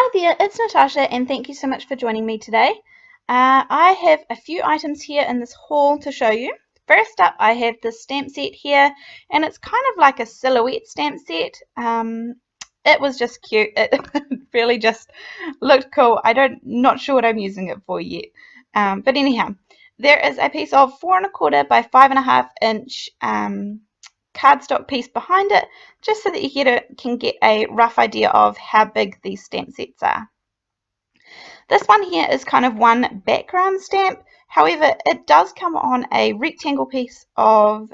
Hi there, it's Natasha and thank you so much for joining me today. I have a few items here in this haul to show you. First up, I have this stamp set here, and it's kind of like a silhouette stamp set. It was just cute. It really just looked cool. Not sure what I'm using it for yet. But anyhow, there is a piece of 4 1/4 by 5 1/2 inch cardstock piece behind it, just so that you can get a rough idea of how big these stamp sets are. This one here is kind of one background stamp. However, it does come on a rectangle piece of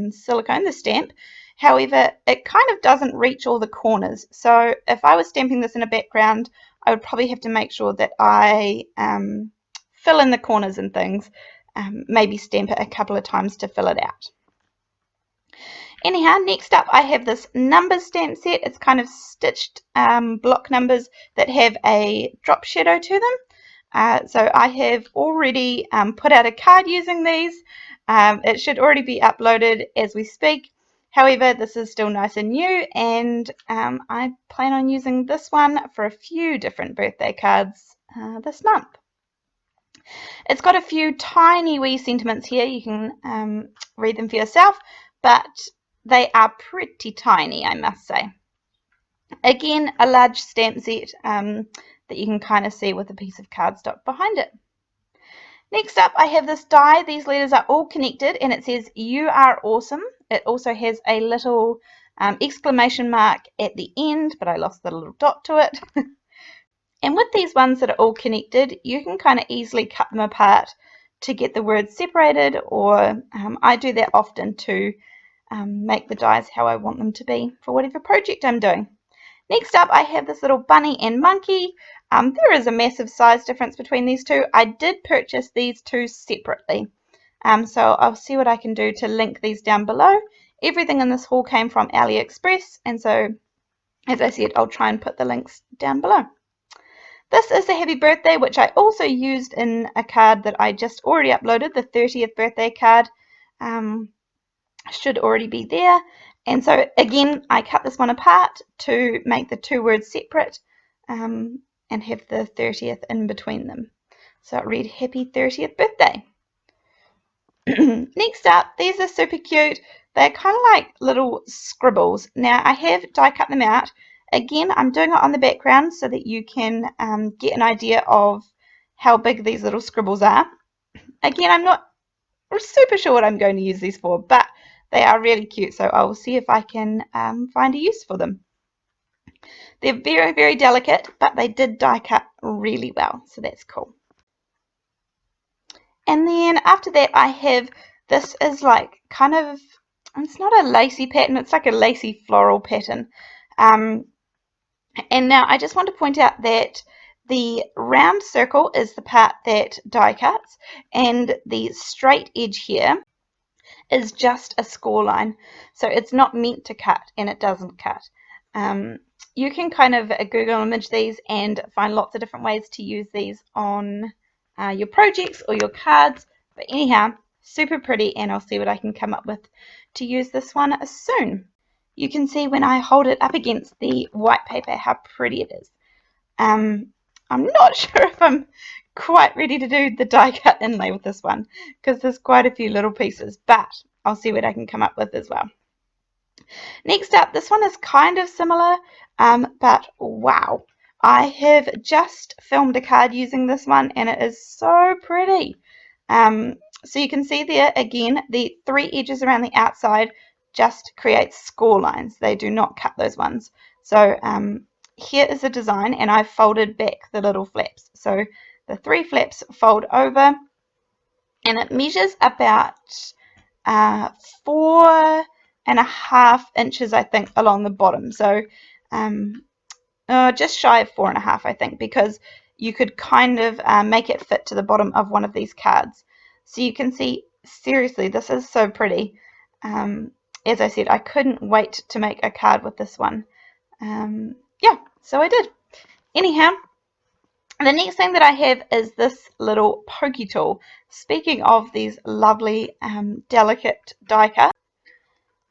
silicone, the stamp. However, it kind of doesn't reach all the corners. So if I was stamping this in a background, I would probably have to make sure that I fill in the corners and things, maybe stamp it a couple of times to fill it out. Anyhow, next up I have this numbers stamp set. It's kind of stitched block numbers that have a drop shadow to them. So I have already put out a card using these. It should already be uploaded as we speak. However, this is still nice and new, and I plan on using this one for a few different birthday cards this month. It's got a few tiny wee sentiments here. You can read them for yourself, but they are pretty tiny, I must say. Again, a large stamp set that you can kind of see with a piece of cardstock behind it. Next up, I have this die. These letters are all connected, and it says, "You are awesome." It also has a little exclamation mark at the end, but I lost the little dot to it. And with these ones that are all connected, you can kind of easily cut them apart to get the words separated, or I do that often to make the dies how I want them to be for whatever project I'm doing. Next up, I have this little bunny and monkey. There is a massive size difference between these two. I did purchase these two separately, so I'll see what I can do to link these down below. Everything in this haul came from AliExpress, and so, as I said, I'll try and put the links down below. This is a happy birthday, which I also used in a card that I just already uploaded, the 30th birthday card. Should already be there. And so again, I cut this one apart to make the two words separate and have the 30th in between them. So it read happy 30th birthday. Next up, these are super cute. They're kind of like little scribbles. Now I have die cut them out. Again, I'm doing it on the background so that you can get an idea of how big these little scribbles are. Again, I'm not super sure what I'm going to use these for, but they are really cute, so I will see if I can find a use for them. They're very, very delicate, but they did die cut really well, so that's cool. And then after that, I have, this is like kind of, it's not a lacy pattern, it's like a lacy floral pattern. And now I just want to point out that the round circle is the part that die cuts, and the straight edge here is just a score line. So it's not meant to cut, and it doesn't cut. You can kind of Google image these and find lots of different ways to use these on your projects or your cards. But anyhow, super pretty, and I'll see what I can come up with to use this one soon. You can see when I hold it up against the white paper how pretty it is. I'm not sure if I'm quite ready to do the die cut inlay with this one because there's quite a few little pieces, but I'll see what I can come up with as well. Next up, this one is kind of similar, but wow, I have just filmed a card using this one and it is so pretty. So you can see there again, the 3 edges around the outside just create score lines. They do not cut those ones. So here is the design, and I've folded back the little flaps. So the 3 flaps fold over, and it measures about 4.5 inches, I think, along the bottom. So just shy of 4.5, I think, because you could kind of make it fit to the bottom of one of these cards. So you can see, seriously, this is so pretty. As I said, I couldn't wait to make a card with this one. Yeah, so I did. Anyhow, the next thing that I have is this little pokey tool. Speaking of these lovely delicate die cuts,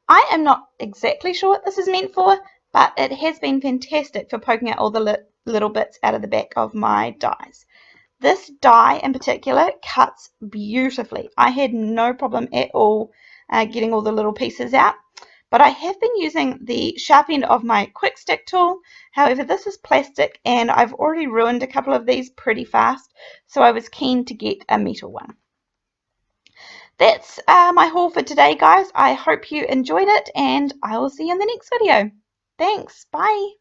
I am not exactly sure what this is meant for, but it has been fantastic for poking out all the little bits out of the back of my dies. This die in particular cuts beautifully. I had no problem at all getting all the little pieces out, but I have been using the sharp end of my quick stick tool. However, this is plastic and I've already ruined a couple of these pretty fast, so I was keen to get a metal one. That's my haul for today, guys. I hope you enjoyed it, and I will see you in the next video. Thanks. Bye.